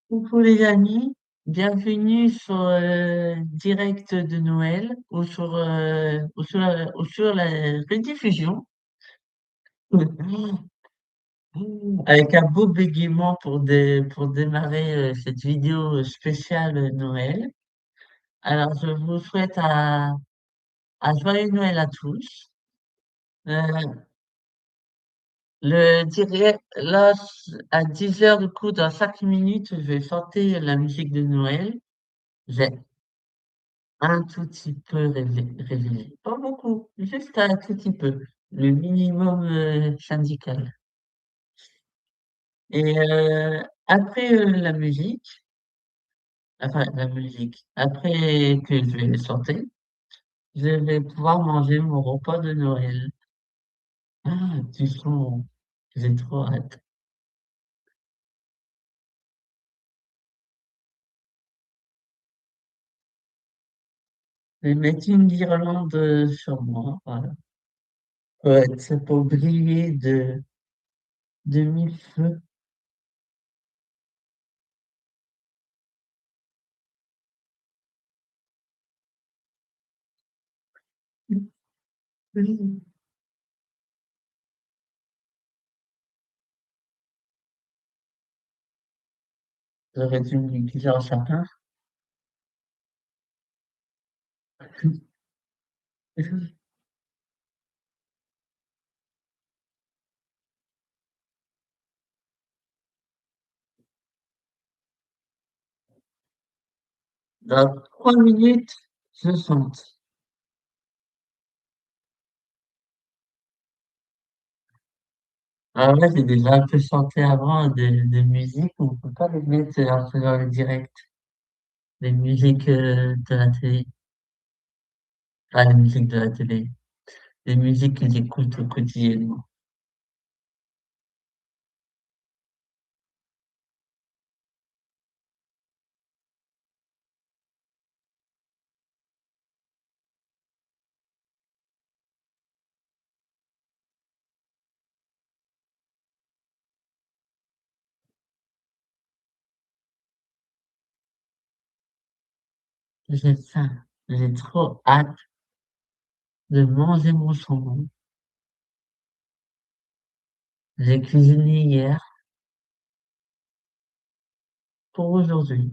Coucou les amis, bienvenue sur direct de Noël ou sur la rediffusion avec un beau bégaiement pour démarrer cette vidéo spéciale Noël. Alors je vous souhaite un joyeux Noël à tous. Euh, le direct là à 10 heures du coup dans 5 minutes je vais chanter la musique de Noël. J'ai un tout petit peu révélé. Pas beaucoup, juste un tout petit peu. Le minimum syndical. Et après la musique, après que je vais chanter, je vais pouvoir manger mon repas de Noël. Ah, du son, j'ai trop hâte. Je vais mettre une guirlande sur moi, voilà. Ouais, c'est pour briller de mille feux. Oui. J'aurais dû me déguiser en sapin. Dans 3 minutes, je chante. Ah ouais, j'ai déjà un peu chanté avant des musiques, on peut pas les mettre après dans le direct. Les musiques de la télé. Pas les musiques de la télé. Les musiques que j'écoute au quotidien. J'ai faim. J'ai trop hâte de manger mon saumon. J'ai cuisiné hier pour aujourd'hui.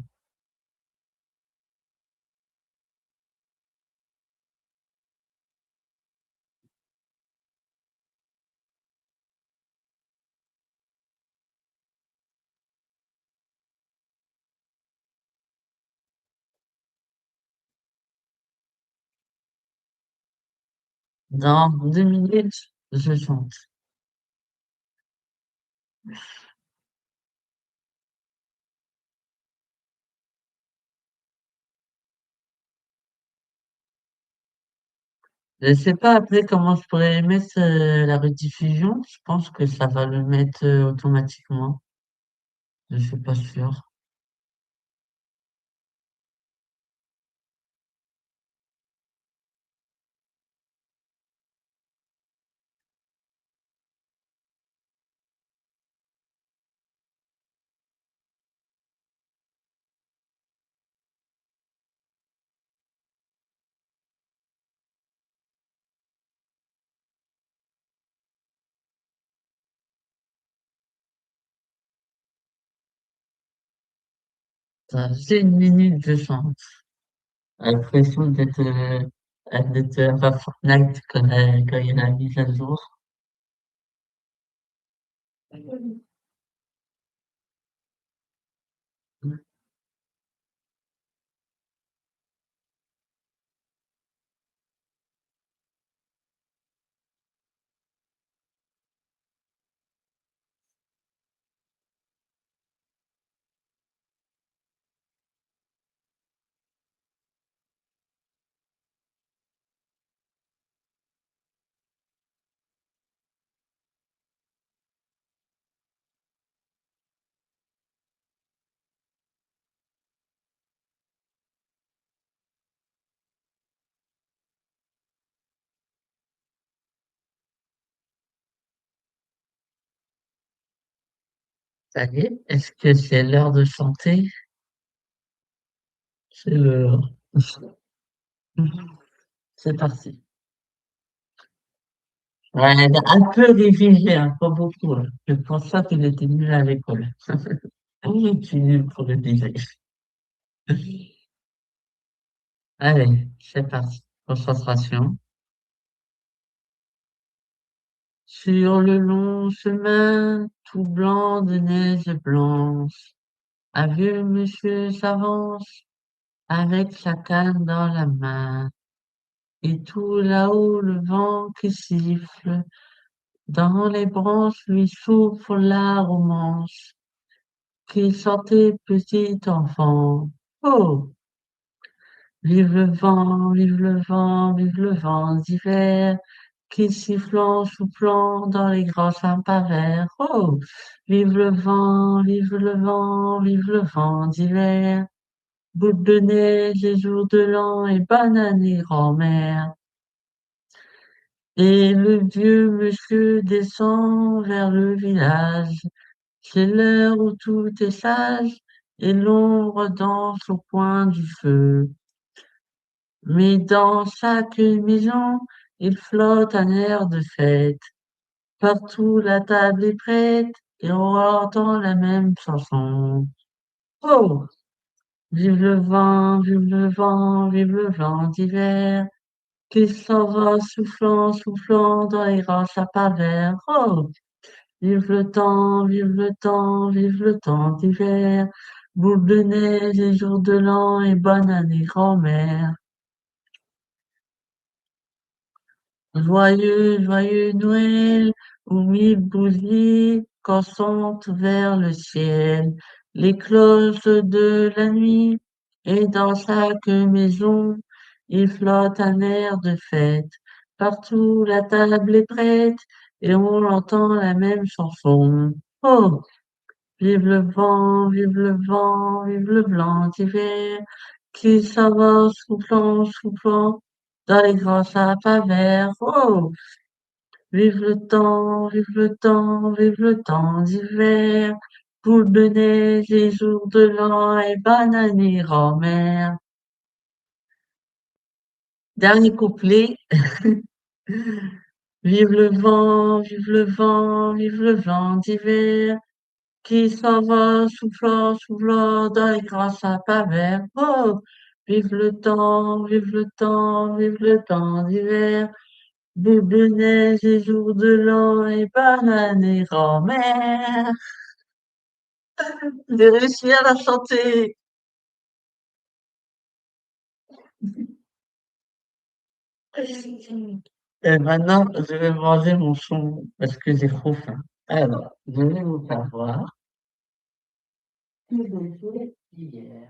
Dans 2 minutes, je chante. Je sais pas après comment je pourrais mettre la rediffusion. Je pense que ça va le mettre automatiquement. Je suis pas sûr. J'ai 1 minute, je chante. L'impression d'être à Fortnite quand il y a la mise à jour. Ça y est, est-ce que c'est l'heure de chanter? C'est l'heure. C'est parti. Ouais, elle a un peu révisé, hein, pas beaucoup, hein. Je pense pas qu'il était nul à l'école. Oui, je suis nul pour réviser. Allez, c'est parti. Concentration. Sur le long chemin, tout blanc de neige blanche, un vieux monsieur s'avance avec sa canne dans la main. Et tout là-haut, le vent qui siffle, dans les branches lui souffle la romance, qu'il sentait petit enfant. Oh! Vive le vent, vive le vent, vive le vent d'hiver, qui sifflant, soufflant dans les grands sapins verts. Oh! Vive le vent, vive le vent, vive le vent d'hiver, boule de neige et jours de l'an et banane et grand-mère. Et le vieux monsieur descend vers le village. C'est l'heure où tout est sage et l'ombre danse au coin du feu. Mais dans chaque maison, il flotte un air de fête. Partout la table est prête et on entend la même chanson. Oh! Vive le vent, vive le vent, vive le vent d'hiver, qui s'en va soufflant, soufflant dans les grands sapins verts. Oh! Vive le temps, vive le temps, vive le temps d'hiver, boule de neige et jour de l'an et bonne année grand-mère. Joyeux, joyeux Noël, où mille bougies consentent vers le ciel, les cloches de la nuit, et dans chaque maison, il flotte un air de fête. Partout la table est prête, et on entend la même chanson. Oh! Vive le vent, vive le vent, vive le blanc d'hiver, qui s'en va soufflant, soufflant, dans les grands sapins verts. Oh! Vive le temps, vive le temps, vive le temps d'hiver, boule de neige et jours de l'an et banane et grand-mère. Dernier couplet. Vive le vent, vive le vent, vive le vent d'hiver, qui s'en va soufflant, soufflant dans les grands sapins verts. Oh! Vive le temps, vive le temps, vive le temps d'hiver, boule de neige et jours de l'an et banane et grand-mère. J'ai réussi à la chanter. Et maintenant, je vais manger mon son parce que j'ai trop faim. Alors, je vais vous faire voir ce que j'ai fait hier.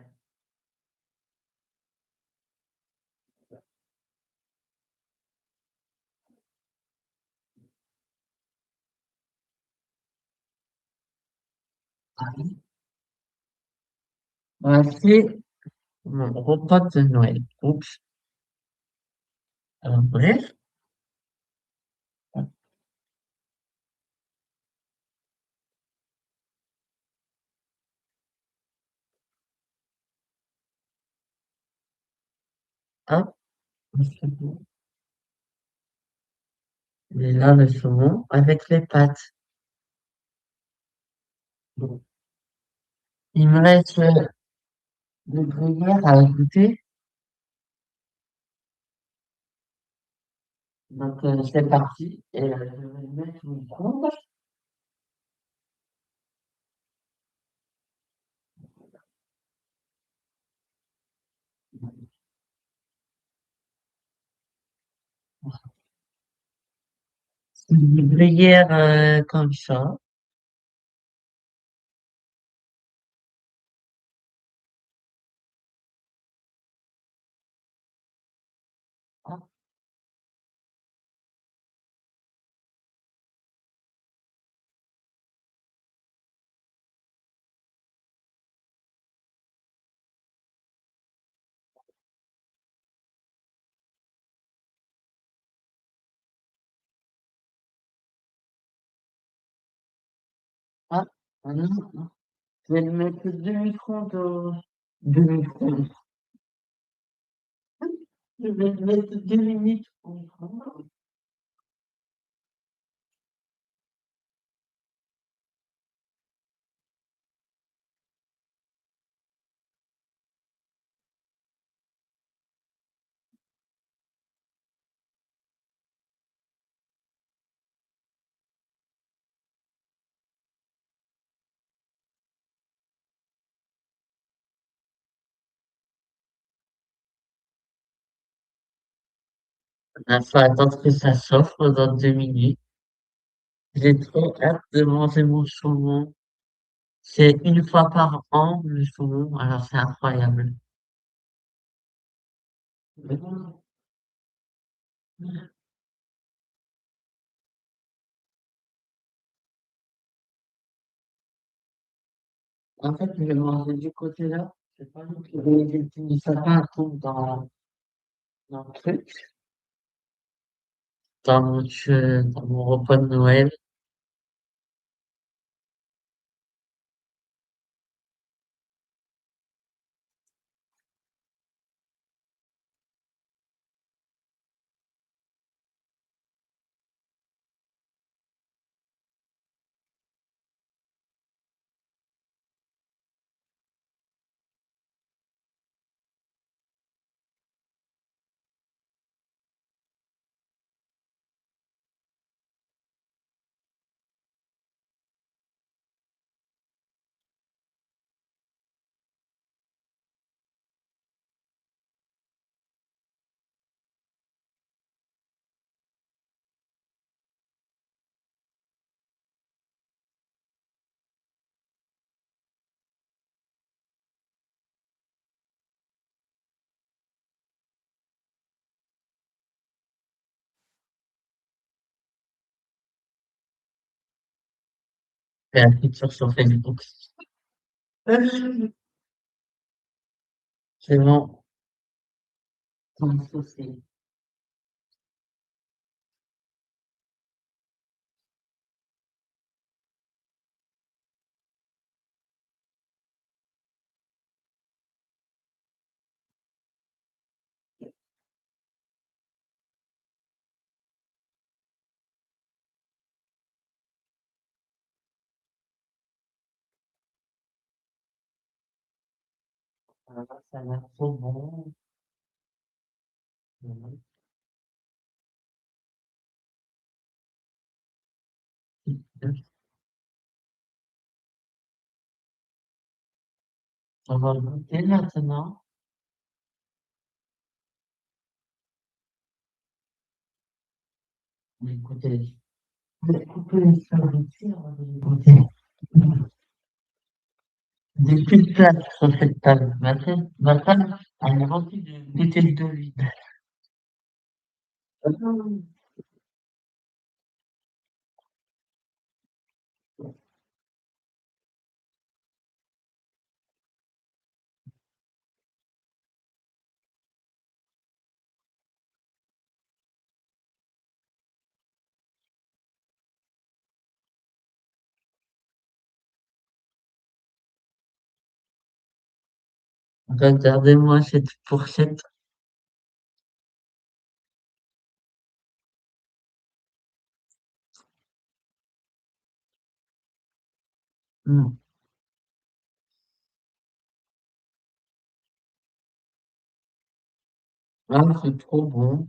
Voici mon repas de Noël. Oups. Alors, bref, hop, et là, le saumon avec les pâtes. Bon. Il me reste le gruyère à ajouter. Donc, c'est parti. Et je vais le mettre au micro-ondes. C'est du gruyère comme ça. Ah non, je vais le mettre 2 micro-ondes, 2 micro-ondes. Je vais le mettre 2 minutes au micro-ondes. Il faut attendre que ça s'offre dans 2 minutes. J'ai trop hâte de manger mon saumon. C'est une fois par an, le saumon, alors c'est incroyable. En fait, je vais manger du côté là. C'est pas nous qui les petits sapins tombent dans le truc, dans mon repas de Noël. Et la picture sur Facebook. C'est bon, sans souci. Ah, ça a l'air trop bon. On va le goûter maintenant. Écoutez, je vais couper les fleurs ici avant de les goûter. Des petites plaques sur cette table. Ma table, elle est remplie de bouteilles d'eau vide. Regardez-moi cette fourchette. Mmh. Ah, c'est trop bon.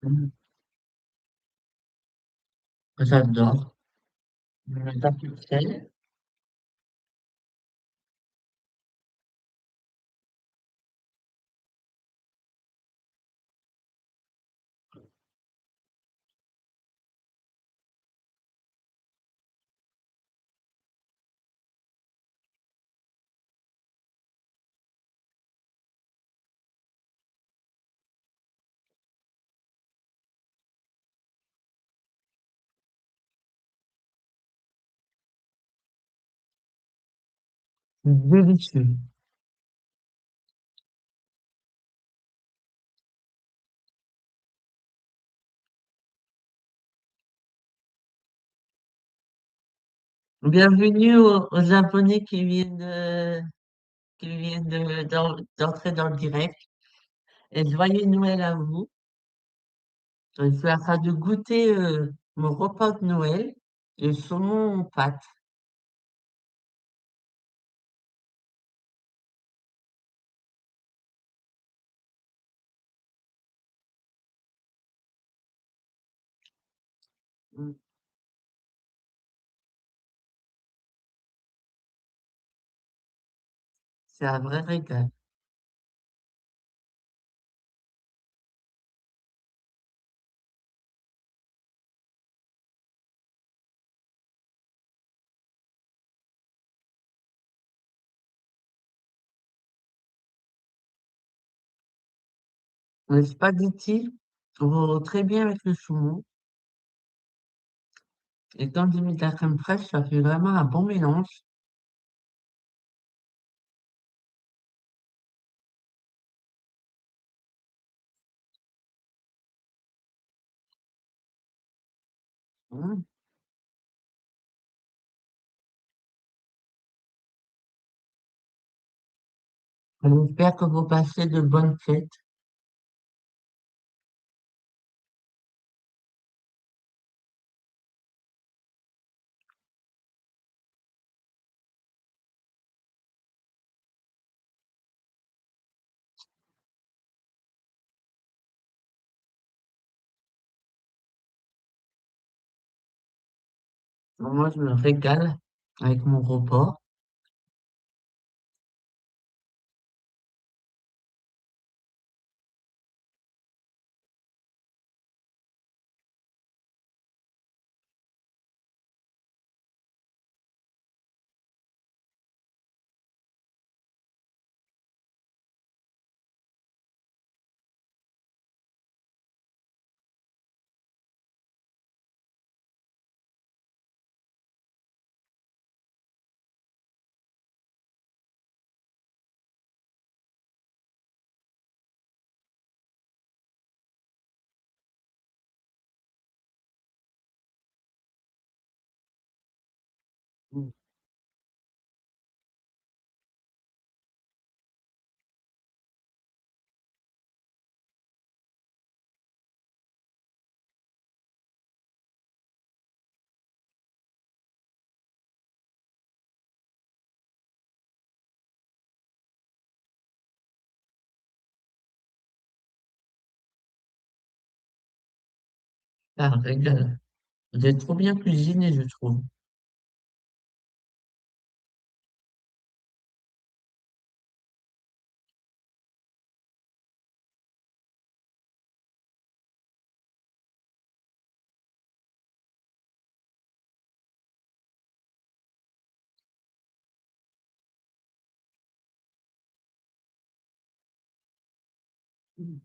Mmh. J'adore. Je mets un peu de sel. Délicieux. Bienvenue aux Japonais d'entrer dans le direct. Et joyeux Noël à vous. Je suis en train de goûter mon repas de Noël, le saumon aux pâtes. Mm. C'est un vrai régal. Les spaghettis vont très bien avec le saumon. Et quand j'ai mis de la crème fraîche, ça fait vraiment un bon mélange. Mm. J'espère que vous passez de bonnes fêtes. Moi, je me régale avec mon repas. Mm. C'est un régal. Vous êtes trop bien cuisiné, je trouve. Mm.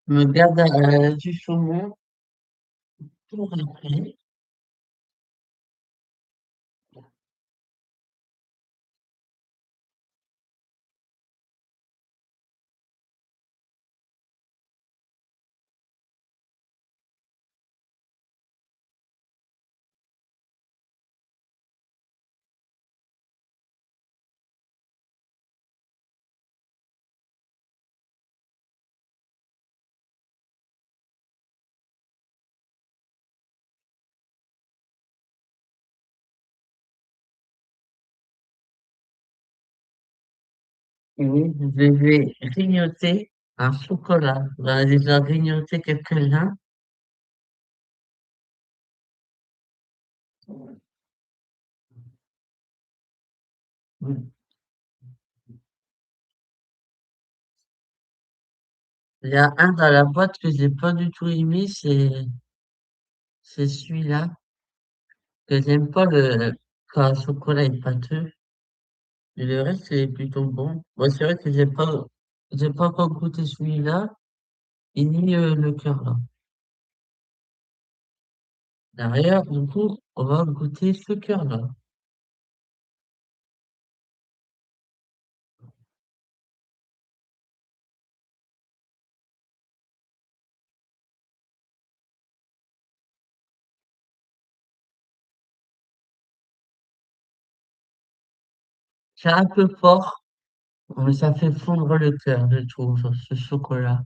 Je me garde du saumon pour après. Et oui, je vais grignoter un chocolat. J'en ai déjà grignoté quelques-uns. Mm. Il y a un dans la boîte que j'ai pas du tout aimé, c'est celui-là, que j'aime pas quand le chocolat est pâteux. Et le reste, c'est plutôt bon. Moi, c'est vrai que j'ai pas encore goûté celui-là, et ni le cœur là. Derrière, du coup, on va goûter ce cœur là. C'est un peu fort, mais ça fait fondre le cœur, je trouve, ce chocolat.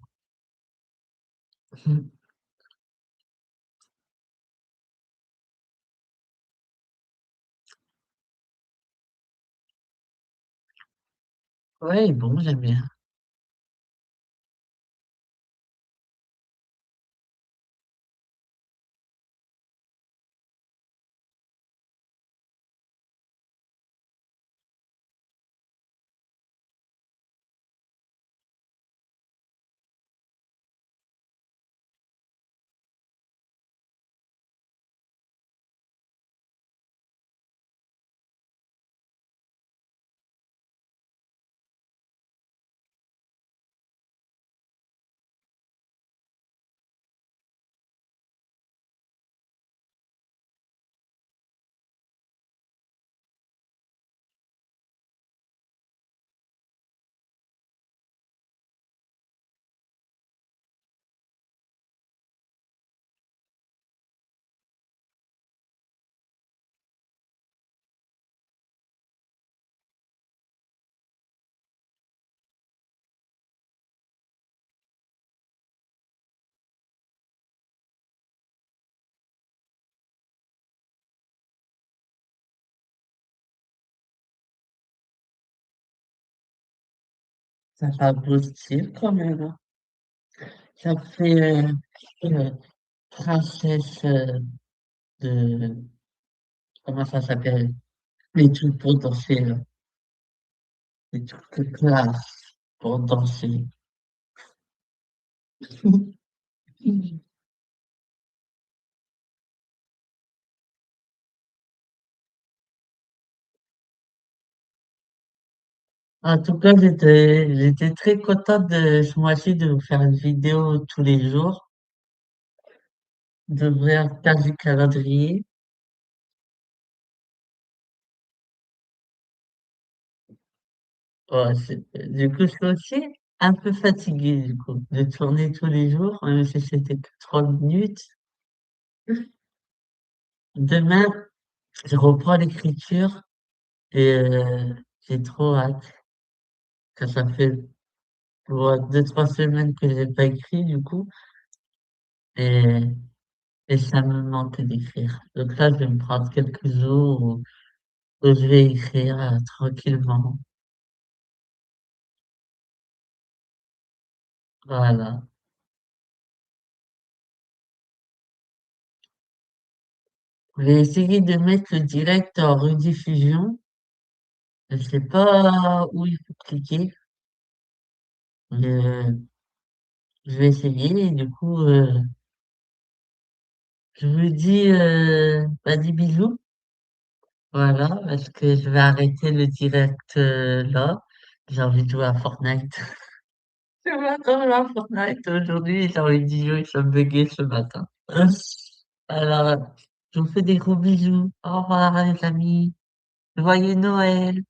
Ouais, bon, j'aime bien. Ça fait un beau style quand même, hein. Ça fait princesse de... Comment ça s'appelle? Les trucs pour danser, là. Les trucs de classe pour danser. En tout cas, j'étais très contente de ce mois-ci de vous faire une vidéo tous les jours, d'ouvrir du calendrier. Ouais, du coup, je suis aussi un peu fatiguée, du coup, de tourner tous les jours, même si c'était que 30 minutes. Demain, je reprends l'écriture et j'ai trop hâte, que ça fait ouais, 2, 3 semaines que j'ai pas écrit, du coup, et, et ça me manque d'écrire. Donc là, je vais me prendre quelques jours où je vais écrire tranquillement. Voilà. Je vais essayer de mettre le direct en rediffusion. Je sais pas où il faut cliquer, mais je vais essayer. Et du coup, je vous dis, bah, des bisous. Voilà, parce que je vais arrêter le direct là. J'ai envie de jouer à Fortnite. J'ai encore joué à Fortnite aujourd'hui. J'ai envie d'y jouer, ça me buguait ce matin. Alors, je vous fais des gros bisous. Au revoir, les amis. Joyeux Noël.